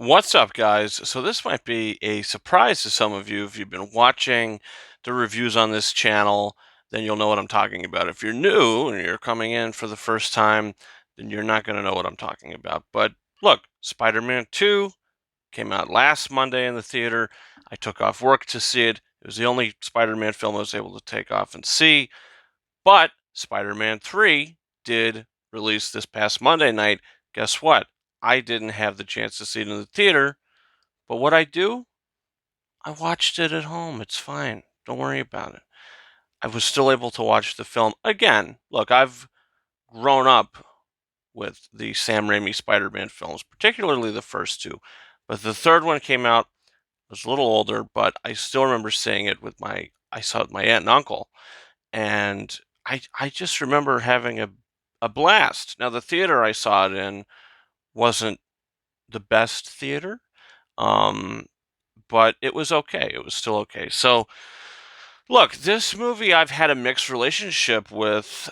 What's up, guys? So, this might be a surprise to some of you. If you've been watching the reviews on this channel, then you'll know what I'm talking about. If you're new and you're coming in for the first time, then you're not going to know what I'm talking about. But look, Spider Man 2 came out last Monday in the theater. I took off work to see it. It was the only Spider Man film I was able to take off and see. But Spider Man 3 did release this past Monday night. Guess what? I didn't have the chance to see it in the theater, but what I do, I watched it at home. It's fine. Don't worry about it. I was still able to watch the film again. Look, I've grown up with the Sam Raimi Spider-Man films, particularly the first two. But the third one came out, I was a little older, but I still remember seeing it with I saw it with my aunt and uncle. And I just remember having a blast. Now, the theater I saw it in wasn't the best theater. Um, but it was okay. It was still okay. So, look, this movie I've had a mixed relationship with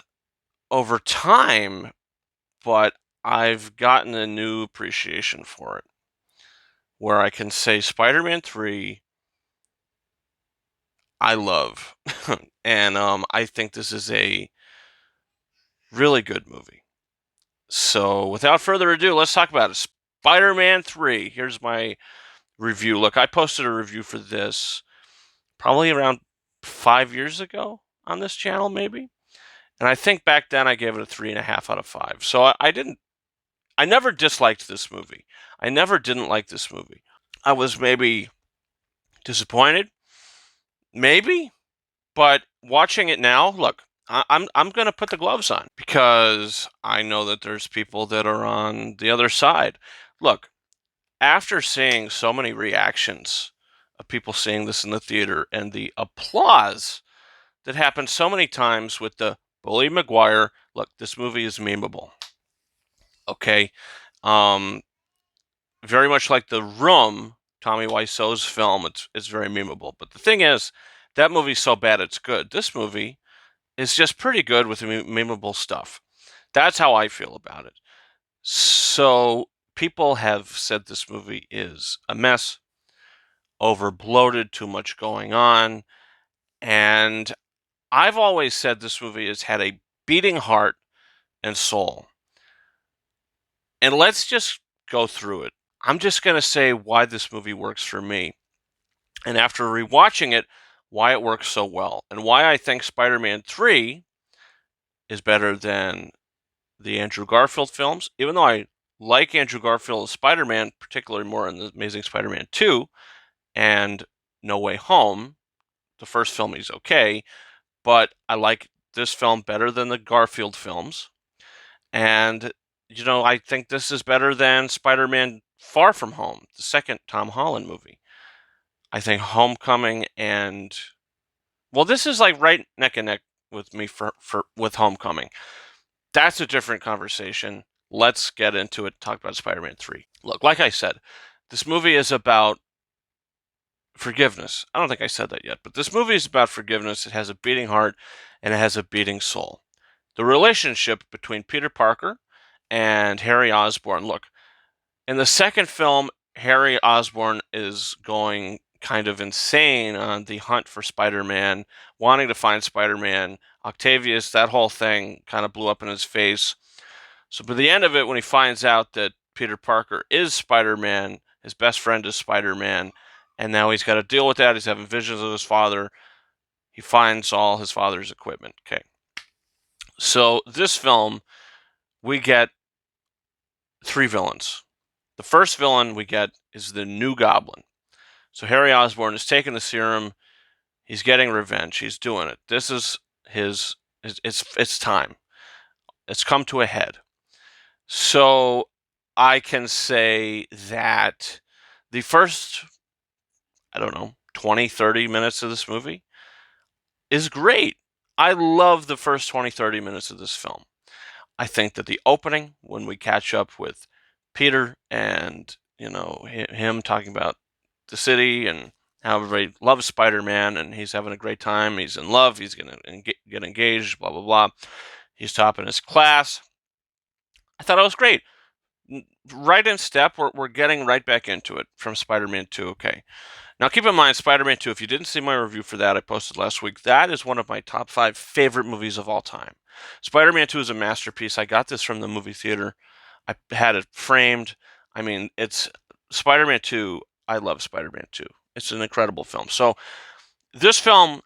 over time, but I've gotten a new appreciation for it. Where I can say Spider Man 3, I love. And I think this is a really good movie. So, without further ado, let's talk about it. Spider Man 3. Here's my review. Look, I posted a review for this probably around 5 years ago on this channel, maybe. And I think back then I gave it a 3.5 out of 5. So I never disliked this movie. I never didn't like this movie. I was maybe disappointed, maybe, but watching it now, look, I'm gonna put the gloves on because I know that there's people that are on the other side. Look, after seeing so many reactions of people seeing this in the theater and the applause that happened so many times with the Bully Maguire, look, this movie is memeable. Okay, um, very much like The Room, Tommy Wiseau's film. It's very memeable. But the thing is, that movie's so bad it's good. This movie is just pretty good with memeable stuff. That's how I feel about it. So people have said this movie is a mess, over bloated, too much going on, and I've always said this movie has had a beating heart and soul. And let's just go through it. I'm just going to say why this movie works for me. And after rewatching it, why it works so well. And why I think Spider Man 3 is better than the Andrew Garfield films. Even though I like Andrew Garfield as Spider Man, particularly more in The Amazing Spider Man 2 and No Way Home. The first film is okay, but I like this film better than the Garfield films. And, I think this is better than Spider Man Far From Home, the second Tom Holland movie. I think Homecoming and, well, this is like right neck and neck with me with Homecoming. That's a different conversation. Let's get into it. Talk about Spider Man 3. Look, like I said, this movie is about forgiveness. I don't think I said that yet, but this movie is about forgiveness. It has a beating heart and it has a beating soul. The relationship between Peter Parker and Harry Osborn. Look, in the second film, Harry Osborn is going kind of insane on the hunt for Spider-Man, wanting to find Spider-Man. Octavius, that whole thing kind of blew up in his face. So by the end of it, when he finds out that Peter Parker is Spider-Man, his best friend is Spider-Man, and now he's got to deal with that. He's having visions of his father. He finds all his father's equipment. Okay. So this film, we get three villains. The first villain we get is the New Goblin. So Harry Osborn is taking the serum. He's getting revenge. He's doing it. This is it's time. It's come to a head. So I can say that the first, I don't know, 20, 30 minutes of this movie is great. I love the first 20, 30 minutes of this film. I think that the opening, when we catch up with Peter and, him talking about the city and how everybody loves Spider-Man and he's having a great time, he's in love, he's going to get engaged, blah, blah, blah. He's topping his class. I thought it was great. right in step. We're getting right back into it from Spider-Man 2. Okay. Now, keep in mind, Spider-Man 2, if you didn't see my review for that I posted last week, that is one of my top 5 favorite movies of all time. Spider-Man 2 is a masterpiece. I got this from the movie theater. I had it framed. I mean, it's Spider-Man 2. I love Spider-Man 2. It's an incredible film. So, this film,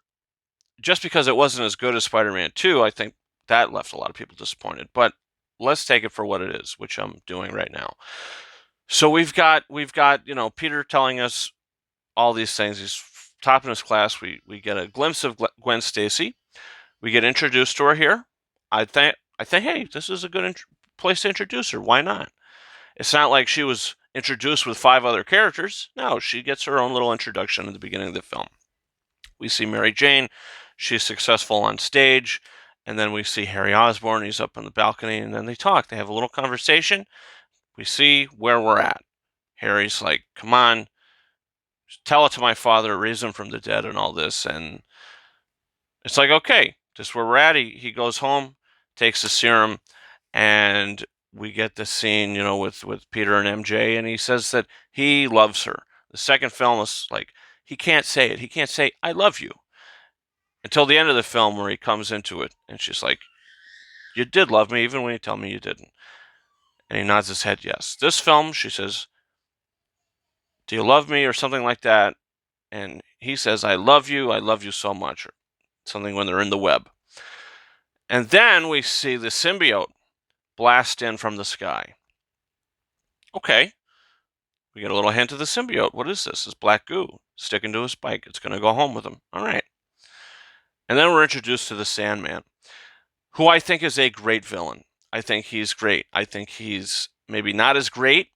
just because it wasn't as good as Spider-Man 2, I think that left a lot of people disappointed. But let's take it for what it is, which I'm doing right now. So we've got Peter telling us all these things. He's top in his class. We get a glimpse of Gwen Stacy. We get introduced to her here. I think, hey, this is a good place to introduce her. Why not? It's not like she was introduced with 5 other characters. No, she gets her own little introduction at the beginning of the film. We see Mary Jane. She's successful on stage. And then we see Harry Osborn. He's up on the balcony, and then they talk. They have a little conversation. We see where we're at. Harry's like, come on, tell it to my father, raise him from the dead, and all this. And it's like, okay, this is where we're at. He goes home, takes the serum, and we get the scene, with Peter and MJ, and he says that he loves her. The second film is like, he can't say it. He can't say, I love you. Until the end of the film where he comes into it, and she's like, you did love me, even when you tell me you didn't. And he nods his head, yes. This film, she says, do you love me, or something like that? And he says, I love you so much, or something when they're in the web. And then we see the symbiote blast in from the sky. Okay, we get a little hint of the symbiote. What is this? It's black goo sticking to his bike. It's going to go home with him. All right. And then we're introduced to the Sandman, who I think is a great villain. I think he's great. I think he's maybe not as great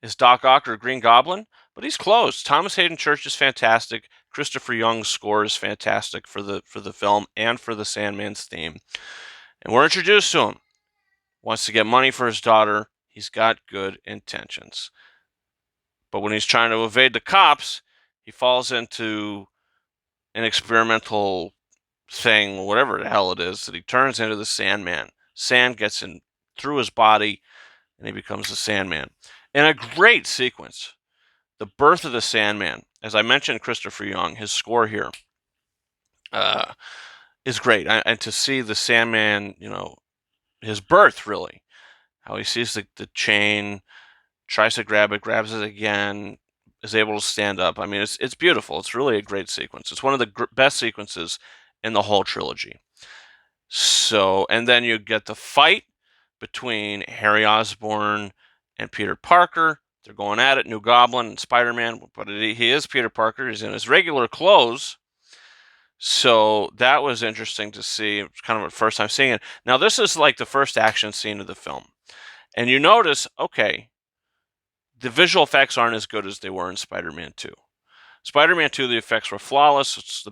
as Doc Ock or Green Goblin, but he's close. Thomas Hayden Church is fantastic. Christopher Young's score is fantastic for the film and for the Sandman's theme. And we're introduced to him. Wants to get money for his daughter. He's got good intentions. But when he's trying to evade the cops, he falls into an experimental thing, whatever the hell it is, that he turns into the Sandman. Sand gets in through his body, and he becomes the Sandman. In a great sequence, the birth of the Sandman. As I mentioned, Christopher Young, his score here is great. And to see the Sandman, his birth, really, how he sees the chain, tries to grab it, grabs it again, is able to stand up. I mean, it's beautiful. It's really a great sequence. It's one of the best sequences in the whole trilogy. So, and then you get the fight between Harry Osborn and Peter Parker. They're going at it, New Goblin and Spider-Man, but he is Peter Parker. He's in his regular clothes. So that was interesting to see. It was kind of the first time seeing it. Now, this is like the first action scene of the film. And you notice, okay, the visual effects aren't as good as they were in Spider-Man 2. Spider-Man 2, the effects were flawless. It's the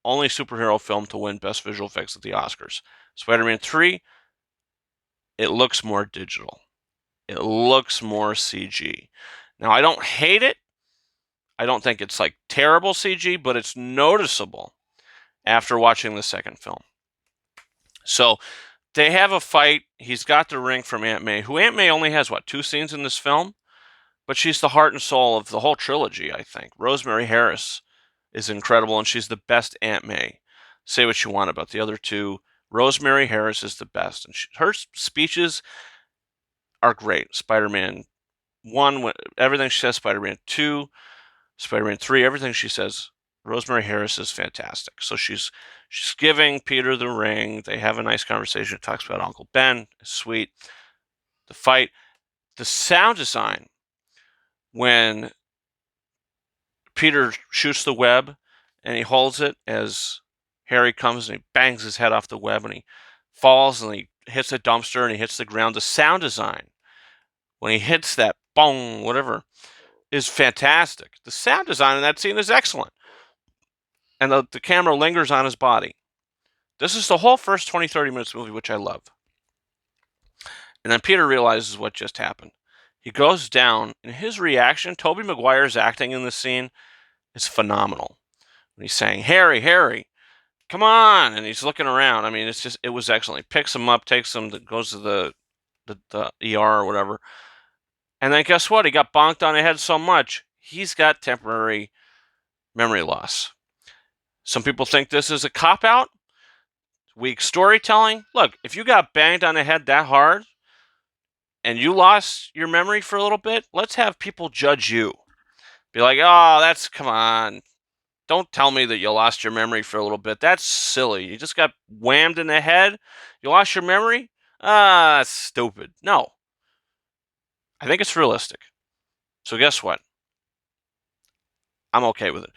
only superhero film to win Best Visual Effects at the Oscars. Spider-Man 3, it looks more digital. It looks more CG. Now, I don't hate it. I don't think it's like terrible CG, but it's noticeable after watching the second film. So they have a fight. He's got the ring from Aunt May, who Aunt May only has, 2 scenes in this film? But she's the heart and soul of the whole trilogy, I think. Rosemary Harris is incredible, and she's the best Aunt May. Say what you want about the other two. Rosemary Harris is the best, and her speeches are great. Spider-Man 1, everything she says. Spider-Man 2, Spider-Man 3, everything she says. Rosemary Harris is fantastic. So she's giving Peter the ring. They have a nice conversation. It talks about Uncle Ben. It's sweet. The fight. The sound design, when Peter shoots the web and he holds it as Harry comes and he bangs his head off the web and he falls and he hits a dumpster and he hits the ground. The sound design, when he hits that bong, whatever, is fantastic. The sound design in that scene is excellent. And the camera lingers on his body. This is the whole first 20, 30 minutes of the movie, which I love. And then Peter realizes what just happened. He goes down, and his reaction, Tobey Maguire's acting in this scene, is phenomenal. When he's saying, Harry, Harry, come on, and he's looking around. I mean, it was excellent. He picks him up, takes him, goes to the ER or whatever, And then guess what? He got bonked on the head so much, he's got temporary memory loss. Some people think this is a cop-out, weak storytelling. Look, if you got banged on the head that hard and you lost your memory for a little bit, let's have people judge you. Be like, oh, come on. Don't tell me that you lost your memory for a little bit. That's silly. You just got whammed in the head. You lost your memory? That's stupid. No. I think it's realistic. So guess what? I'm okay with it.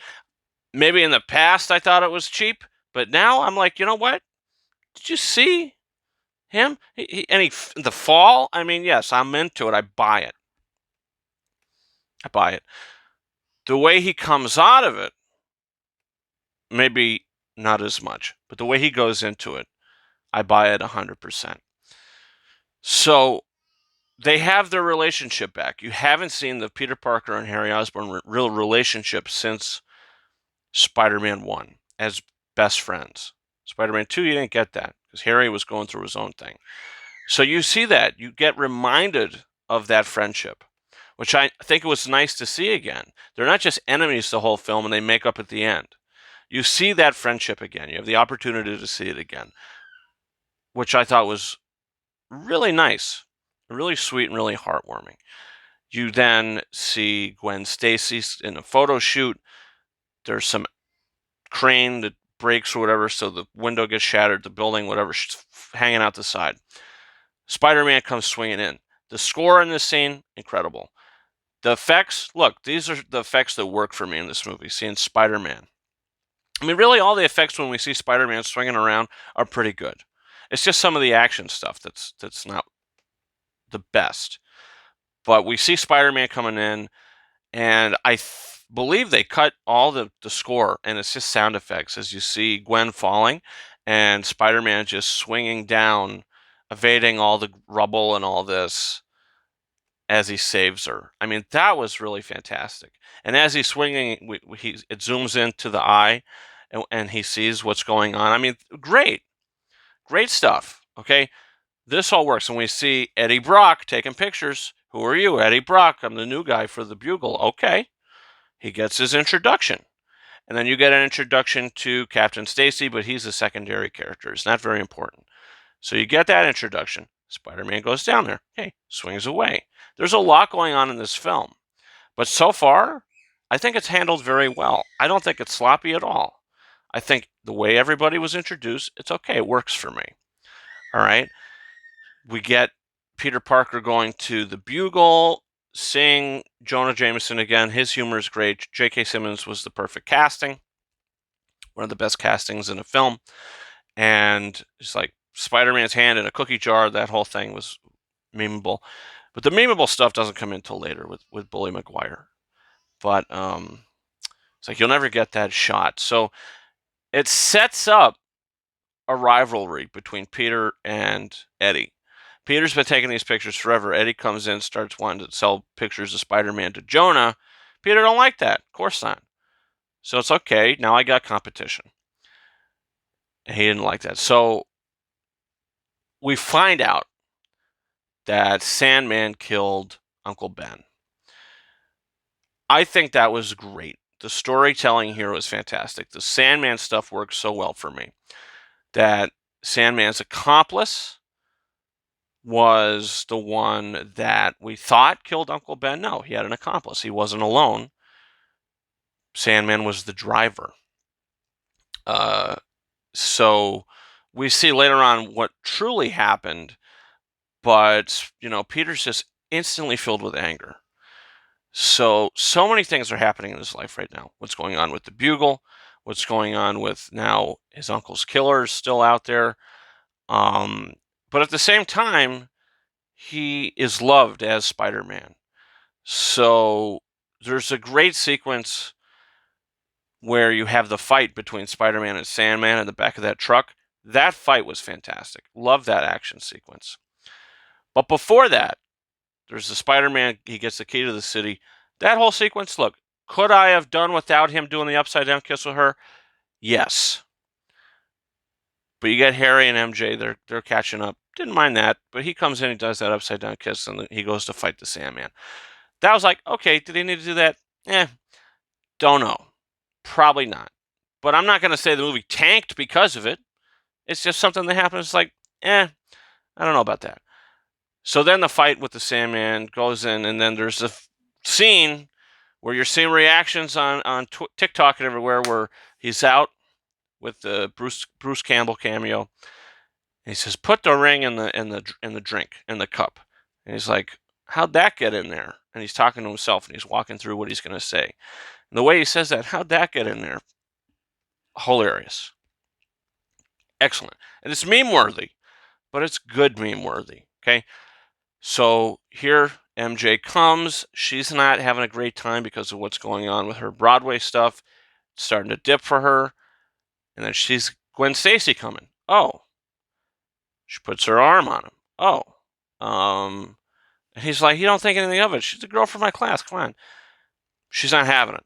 Maybe in the past I thought it was cheap, but now I'm like, you know what? Did you see him? The fall? I mean, yes, I'm into it. I buy it. The way he comes out of it, maybe not as much, but the way he goes into it, I buy it 100%. So they have their relationship back. You haven't seen the Peter Parker and Harry Osborn real relationship since Spider-Man 1 as best friends. Spider-Man 2, you didn't get that because Harry was going through his own thing. So you see that. You get reminded of that friendship, which I think it was nice to see again. They're not just enemies the whole film and they make up at the end. You see that friendship again. You have the opportunity to see it again, which I thought was really nice, really sweet, and really heartwarming. You then see Gwen Stacy in a photo shoot. There's some crane that breaks or whatever, so the window gets shattered, the building, whatever, hanging out the side. Spider-Man comes swinging in. The score in this scene, incredible. The effects, look, these are the effects that work for me in this movie, seeing Spider-Man. I mean, really, all the effects when we see Spider-Man swinging around are pretty good. It's just some of the action stuff that's not the best. But we see Spider-Man coming in, and I believe they cut all the score, and it's just sound effects as you see Gwen falling and Spider-Man just swinging down, evading all the rubble and all this as he saves her. I mean, that was really fantastic. And as he's swinging, it zooms into the eye, and he sees what's going on. I mean, great stuff. Okay, this all works. And we see Eddie Brock taking pictures. Who are you? Eddie Brock. I'm the new guy for the Bugle. Okay. He gets his introduction. And then you get an introduction to Captain Stacy, but he's a secondary character. It's not very important. So you get that introduction. Spider-Man goes down there. Okay, swings away. There's a lot going on in this film. But so far, I think it's handled very well. I don't think it's sloppy at all. I think the way everybody was introduced, it's okay. It works for me. All right. We get Peter Parker going to the Bugle, seeing Jonah Jameson again. His humor is great. J.K. Simmons was the perfect casting. One of the best castings in a film. And it's like Spider-Man's hand in a cookie jar. That whole thing was memeable. But the memeable stuff doesn't come in until later with Tobey Maguire. But it's like you'll never get that shot. So it sets up a rivalry between Peter and Eddie. Peter's been taking these pictures forever. Eddie comes in, starts wanting to sell pictures of Spider-Man to Jonah. Peter don't like that. Of course not. So it's okay. Now I got competition. And he didn't like that. So we find out that Sandman killed Uncle Ben. I think that was great. The storytelling here was fantastic. The Sandman stuff works so well for me. That Sandman's accomplice was the one that we thought killed Uncle Ben. No, he had an accomplice. He wasn't alone. Sandman was the driver. So we see later on what truly happened, but, Peter's just instantly filled with anger. So many things are happening in his life right now. What's going on with the Bugle? What's going on with now his uncle's killer is still out there. But at the same time, he is loved as Spider-Man. So there's a great sequence where you have the fight between Spider-Man and Sandman in the back of that truck. That fight was fantastic. Love that action sequence. But before that, there's the Spider-Man, he gets the key to the city. That whole sequence, look, could I have done without him doing the upside down kiss with her? Yes. But you get Harry and MJ, they're catching up. didn't mind that, but he comes in, he does that upside down kiss, and he goes to fight the Sandman. That was like, okay, did he need to do that? Don't know. Probably not. But I'm not going to say the movie tanked because of it. It's just something that happens. It's like, I don't know about that. So then the fight with the Sandman goes in, and then there's a scene where you're seeing reactions on TikTok and everywhere where he's out with the Bruce Campbell cameo. And he says, "Put the ring in the drink, in the cup." And he's like, "How'd that get in there?" And he's talking to himself, and he's walking through what he's going to say. And the way he says that, "How'd that get in there?" Hilarious. Excellent. And it's meme worthy, but it's good meme worthy. Okay. So here MJ comes. She's not having a great time because of what's going on with her Broadway stuff. It's starting to dip for her. And then she's Gwen Stacy coming. Oh. She puts her arm on him. Oh. And he's like, you don't think anything of it. She's a girl from my class. Come on. She's not having it.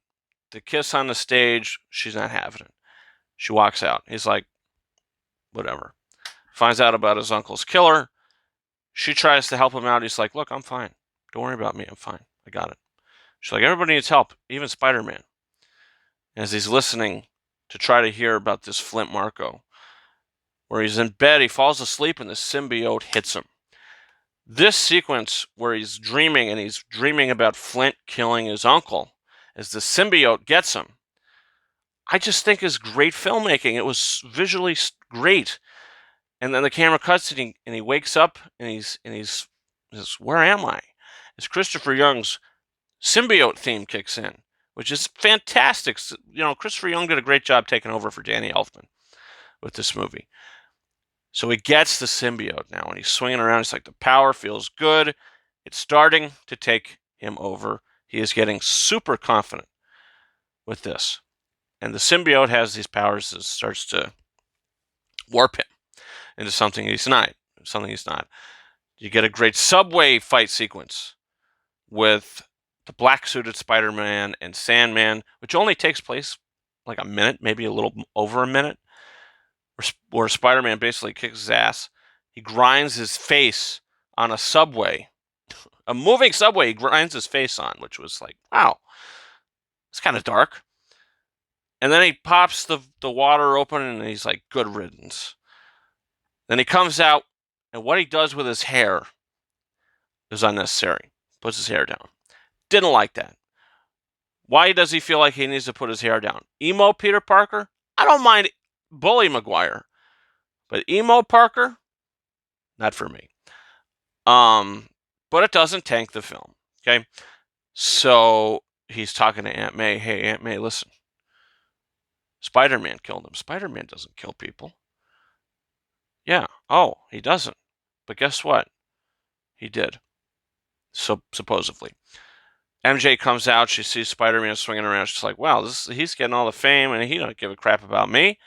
The kiss on the stage, she's not having it. She walks out. He's like, whatever. Finds out about his uncle's killer. She tries to help him out. He's like, look, I'm fine. Don't worry about me. I'm fine. I got it. She's like, everybody needs help, even Spider-Man. As he's listening to try to hear about this Flint Marko, where he's in bed, he falls asleep, and the symbiote hits him. This sequence where he's dreaming, and he's dreaming about Flint killing his uncle, as the symbiote gets him, I just think is great filmmaking. It was visually great. And then the camera cuts and he wakes up and he's says, where am I? As Christopher Young's symbiote theme kicks in, which is fantastic. You know, Christopher Young did a great job taking over for Danny Elfman with this movie. So he gets the symbiote now and he's swinging around. It's like the power feels good. It's starting to take him over. He is getting super confident with this. And the symbiote has these powers that starts to warp him into something he's not. You get a great subway fight sequence with the black-suited Spider-Man and Sandman, which only takes place like a minute, maybe a little over a minute, where Spider-Man basically kicks his ass. He grinds his face on a subway. A moving subway he grinds his face on, which was like, wow. It's kind of dark. And then he pops the water open and he's like, good riddance. Then he comes out, and what he does with his hair is unnecessary. Puts his hair down. Didn't like that. Why does he feel like he needs to put his hair down? Emo Peter Parker? I don't mind Bully Maguire. But emo Parker? Not for me. But it doesn't tank the film. Okay? So he's talking to Aunt May. Hey, Aunt May, listen. Spider-Man killed him. Spider-Man doesn't kill people. Yeah. Oh, he doesn't. But guess what? He did. So supposedly. MJ comes out. She sees Spider-Man swinging around. She's like, wow, he's getting all the fame, and he don't give a crap about me.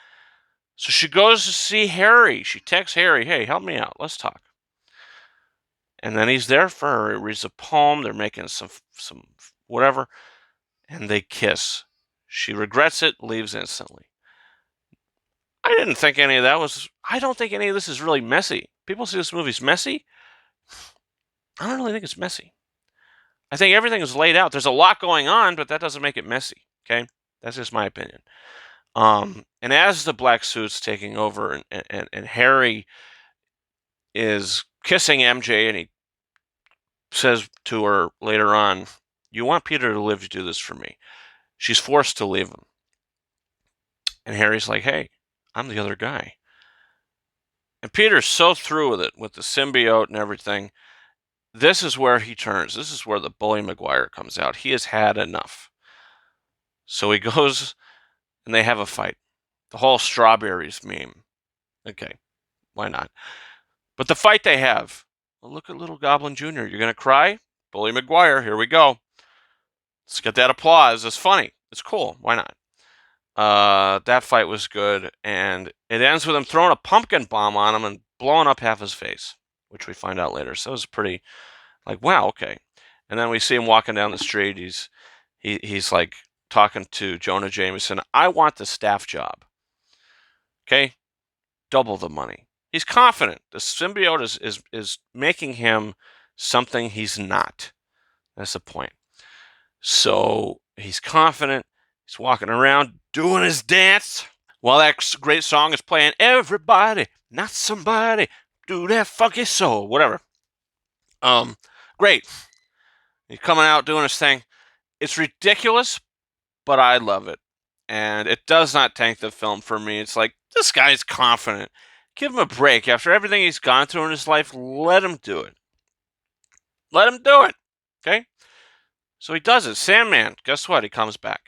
So she goes to see Harry. She texts Harry, hey, help me out. Let's talk. And then he's there for her. He reads a poem. They're making some whatever. And they kiss. She regrets it, leaves instantly. I didn't think any of that was... I don't think any of this is really messy. People see this movie's messy. I don't really think it's messy. I think everything is laid out. There's a lot going on, but that doesn't make it messy. Okay? That's just my opinion. And as the black suit's taking over and Harry is kissing MJ and he says to her later on, you want Peter to live to do this for me. She's forced to leave him. And Harry's like, hey, I'm the other guy. And Peter's so through with it, with the symbiote and everything. This is where he turns. This is where the Bully Maguire comes out. He has had enough. So he goes and they have a fight. The whole strawberries meme. Okay, why not? But the fight they have. Well, look at little Goblin Jr. You're going to cry? Bully Maguire, here we go. Let's get that applause. It's funny. It's cool. Why not? That fight was good, and it ends with him throwing a pumpkin bomb on him and blowing up half his face, which we find out later. So it was pretty, like, wow, okay. And then we see him walking down the street. He's like talking to Jonah Jameson. I want the staff job. Okay, double the money. He's confident. The symbiote is making him something he's not. That's the point. So he's confident. He's walking around doing his dance while that great song is playing. Everybody, not somebody, do that funky soul, whatever. Great. He's coming out doing his thing. It's ridiculous, but I love it. And it does not tank the film for me. It's like, this guy's confident. Give him a break. After everything he's gone through in his life, let him do it. Let him do it. Okay? So he does it. Sandman, guess what? He comes back.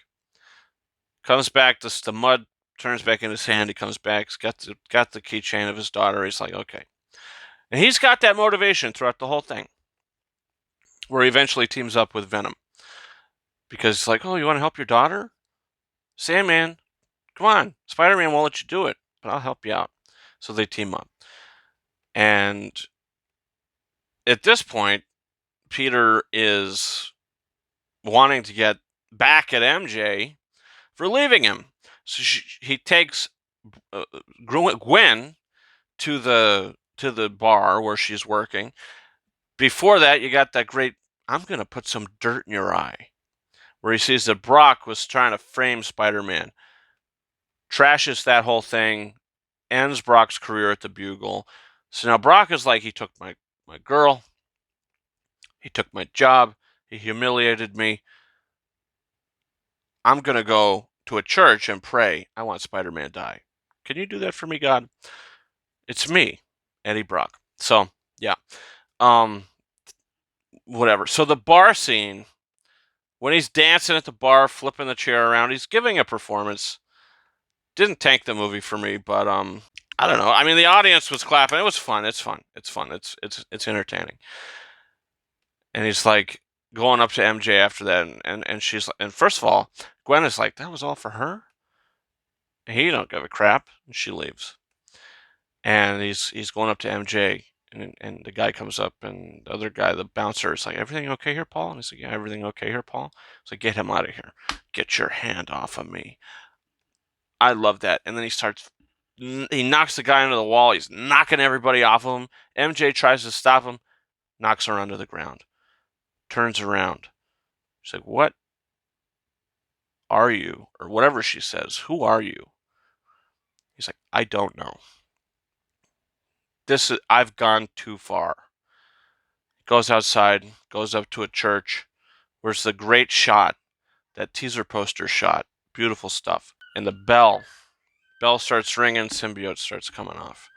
Comes back, the mud turns back in his hand. He comes back. He's got the keychain of his daughter. He's like, okay. And he's got that motivation throughout the whole thing, where he eventually teams up with Venom. Because it's like, oh, you want to help your daughter? Sandman, come on. Spider-Man won't let you do it, but I'll help you out. So they team up. And at this point, Peter is wanting to get back at MJ for leaving him. So he takes Gwen to the bar where she's working. Before that, you got that great, I'm going to put some dirt in your eye, where he sees that Brock was trying to frame Spider-Man. Trashes that whole thing, ends Brock's career at the Bugle. So now Brock is like, he took my girl, he took my job, he humiliated me. I'm going to go to a church and pray. I want Spider-Man to die. Can you do that for me, God? It's me, Eddie Brock. So, yeah. Whatever. So the bar scene, when he's dancing at the bar, flipping the chair around, he's giving a performance. Didn't tank the movie for me, but I don't know. I mean, the audience was clapping. It was fun. It's fun. It's fun. It's entertaining. And he's like going up to MJ after that, and she's like, and first of all, Gwen is like, that was all for her. And he don't give a crap, and she leaves. And he's going up to MJ, and the guy comes up, and the other guy, the bouncer, is like, everything okay here, Paul? And he's like, yeah, everything okay here, Paul? It's like, get him out of here. Get your hand off of me. I love that. And then he knocks the guy into the wall. He's knocking everybody off of him. MJ tries to stop him, knocks her onto the ground, turns around. She's like, what are you? Or whatever she says. Who are you? He's like, I don't know. I've gone too far. Goes outside, goes up to a church. Where's the great shot, that teaser poster shot. Beautiful stuff. And the bell starts ringing, symbiote starts coming off.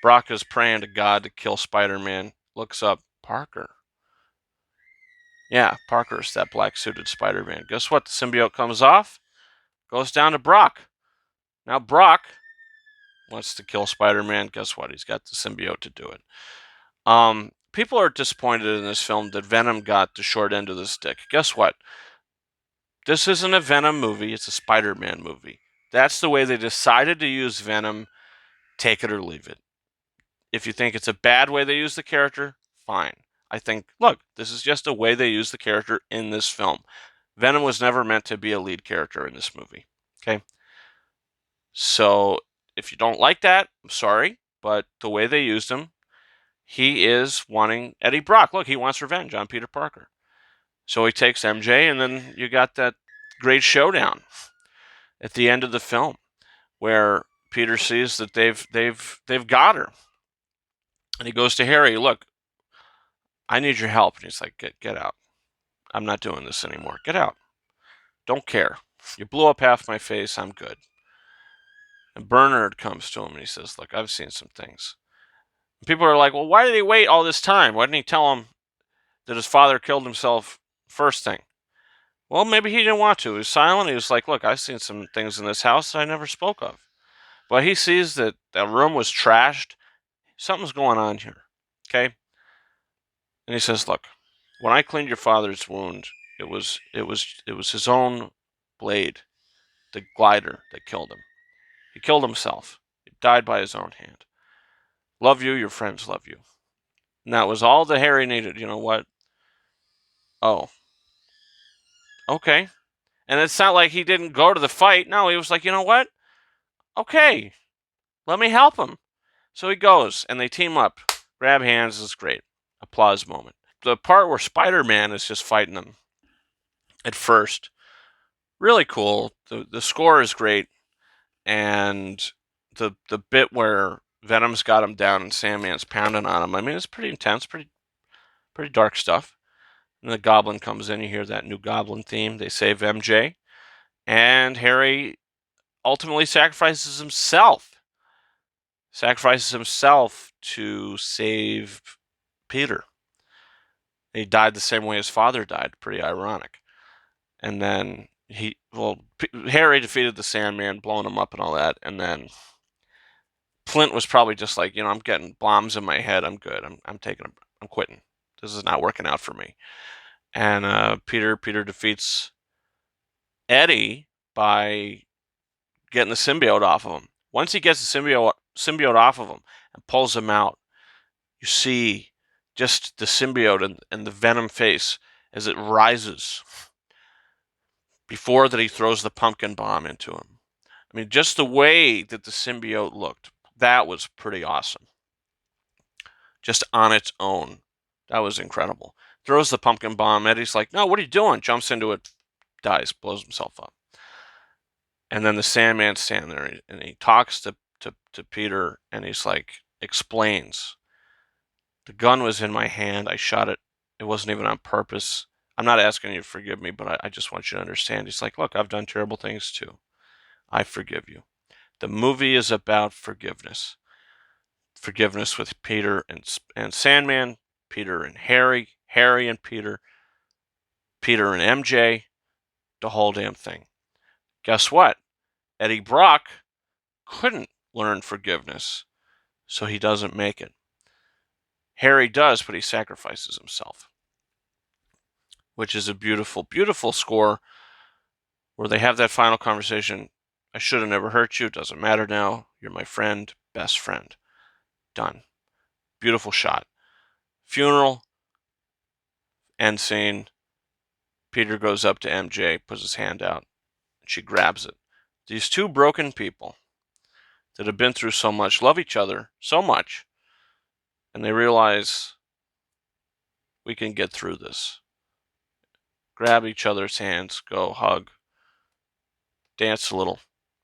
Brock is praying to God to kill Spider-Man. Looks up, Parker. Yeah, Parker's that black-suited Spider-Man. Guess what? The symbiote comes off, goes down to Brock. Now Brock wants to kill Spider-Man. Guess what? He's got the symbiote to do it. People are disappointed in this film that Venom got the short end of the stick. Guess what? This isn't a Venom movie. It's a Spider-Man movie. That's the way they decided to use Venom. Take it or leave it. If you think it's a bad way they use the character, fine. I think, look, this is just a way they use the character in this film. Venom was never meant to be a lead character in this movie. Okay? So, if you don't like that, I'm sorry, but the way they used him, he is wanting Eddie Brock. Look, he wants revenge on Peter Parker. So he takes MJ, and then you got that great showdown at the end of the film, where Peter sees that they've got her, and he goes to Harry. Look, I need your help, and he's like, get out. I'm not doing this anymore. Get out. Don't care. You blew up half my face. I'm good. And Bernard comes to him and he says, look, I've seen some things. And people are like, well, why did he wait all this time? Why didn't he tell him that his father killed himself first thing? Well, maybe he didn't want to. He was silent. He was like, look, I've seen some things in this house that I never spoke of. But he sees that the room was trashed. Something's going on here. Okay? And he says, look, when I cleaned your father's wound, it was his own blade, the glider, that killed him. He killed himself. He died by his own hand. Love you, your friends love you. And that was all that Harry needed. You know what? Oh. Okay. And it's not like he didn't go to the fight. No, he was like, you know what? Okay. Let me help him. So he goes, and they team up. Grab hands is great. Applause moment. The part where Spider-Man is just fighting them at first, really cool. The score is great, and the bit where Venom's got him down and Sandman's pounding on him. I mean, it's pretty intense, pretty dark stuff. And the Goblin comes in. You hear that new Goblin theme. They save MJ, and Harry ultimately sacrifices himself. Sacrifices himself to save Peter. He died the same way his father died. Pretty ironic. And then Harry defeated the Sandman, blowing him up and all that. And then Flint was probably just like, I'm getting bombs in my head. I'm good. I'm quitting. This is not working out for me. And Peter defeats Eddie by getting the symbiote off of him. Once he gets the symbiote off of him and pulls him out, you see just the symbiote and the Venom face as it rises before that he throws the pumpkin bomb into him. I mean, just the way that the symbiote looked, that was pretty awesome. Just on its own. That was incredible. Throws the pumpkin bomb. Eddie's like, no, what are you doing? Jumps into it, dies, blows himself up. And then the Sandman's standing there, and he talks to Peter, and he's like, explains. The gun was in my hand. I shot it. It wasn't even on purpose. I'm not asking you to forgive me, but I just want you to understand. He's like, look, I've done terrible things too. I forgive you. The movie is about forgiveness. Forgiveness with Peter and Sandman, Peter and Harry, Harry and Peter, Peter and MJ, the whole damn thing. Guess what? Eddie Brock couldn't learn forgiveness, so he doesn't make it. Harry does, but he sacrifices himself, which is a beautiful, beautiful score where they have that final conversation. I should have never hurt you. It doesn't matter now. You're my friend, best friend. Done. Beautiful shot. Funeral. End scene. Peter goes up to MJ, puts his hand out, and she grabs it. These two broken people that have been through so much love each other so much, and they realize we can get through this. Grab each other's hands, go hug, dance a little.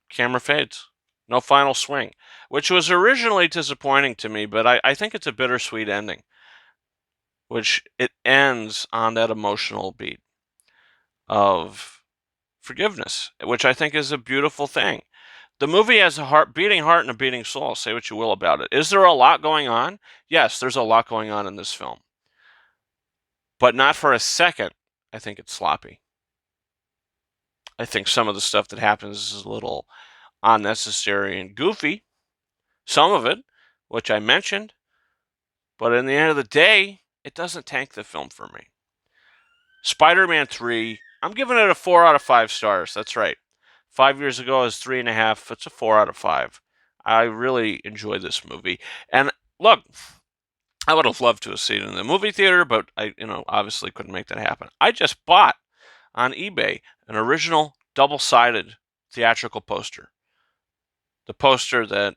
Camera fades. No final swing, which was originally disappointing to me, but I think it's a bittersweet ending, which it ends on that emotional beat of forgiveness, which I think is a beautiful thing. The movie has a beating heart and a beating soul. Say what you will about it. Is there a lot going on? Yes, there's a lot going on in this film. But not for a second I think it's sloppy. I think some of the stuff that happens is a little unnecessary and goofy. Some of it, which I mentioned. But in the end of the day, it doesn't tank the film for me. Spider-Man 3, I'm giving it a 4 out of 5 stars. That's right. 5 years ago, it was 3.5. It's a 4 out of 5. I really enjoyed this movie. And look, I would have loved to have seen it in the movie theater, but I, obviously couldn't make that happen. I just bought on eBay an original double-sided theatrical poster. The poster that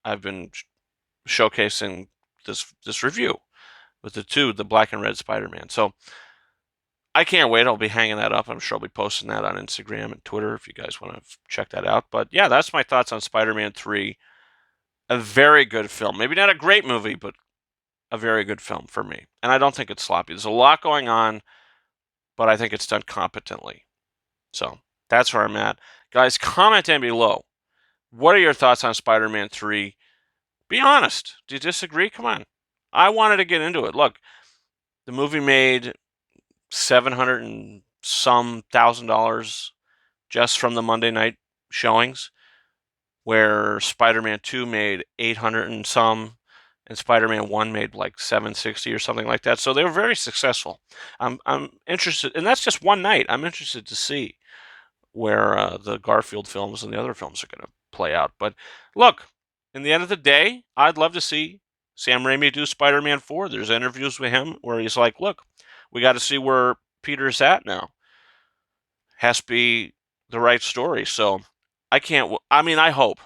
I've been showcasing this review with the black and red Spider-Man. So I can't wait. I'll be hanging that up. I'm sure I'll be posting that on Instagram and Twitter if you guys want to check that out. But yeah, that's my thoughts on Spider-Man 3. A very good film. Maybe not a great movie, but a very good film for me. And I don't think it's sloppy. There's a lot going on, but I think it's done competently. So that's where I'm at. Guys, comment down below. What are your thoughts on Spider-Man 3? Be honest. Do you disagree? Come on. I wanted to get into it. Look, the movie made $700 and some $1,000 just from the Monday night showings, where Spider-Man 2 made 800 and some, and Spider-Man 1 made like 760 or something like that. So they were very successful. I'm interested, and that's just one night. I'm interested to see where the Garfield films and the other films are going to play out. But look, in the end of the day, I'd love to see Sam Raimi do Spider-Man 4. There's interviews with him where he's like, look, we got to see where Peter's at now. Has to be the right story. So I hope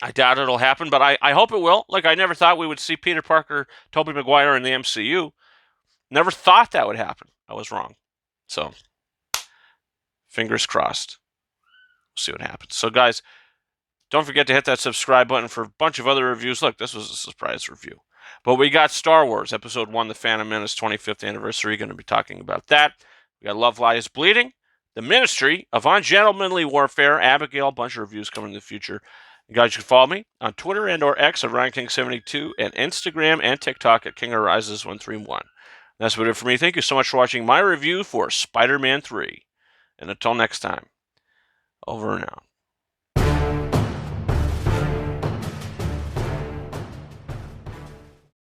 I doubt it'll happen, but I hope it will. Like, I never thought we would see Peter Parker, Tobey Maguire in the MCU. Never thought that would happen. I was wrong. So, fingers crossed. We'll see what happens. So, guys, don't forget to hit that subscribe button for a bunch of other reviews. Look, this was a surprise review. But we got Star Wars, Episode 1, The Phantom Menace, 25th anniversary. Going to be talking about that. We got Love Lies Bleeding, The Ministry of Ungentlemanly Warfare, Abigail, a bunch of reviews coming in the future. You guys can follow me on Twitter and or X at RyanKing72 and Instagram and TikTok at KingArises131. That's about it for me. Thank you so much for watching my review for Spider-Man 3. And until next time, over and out.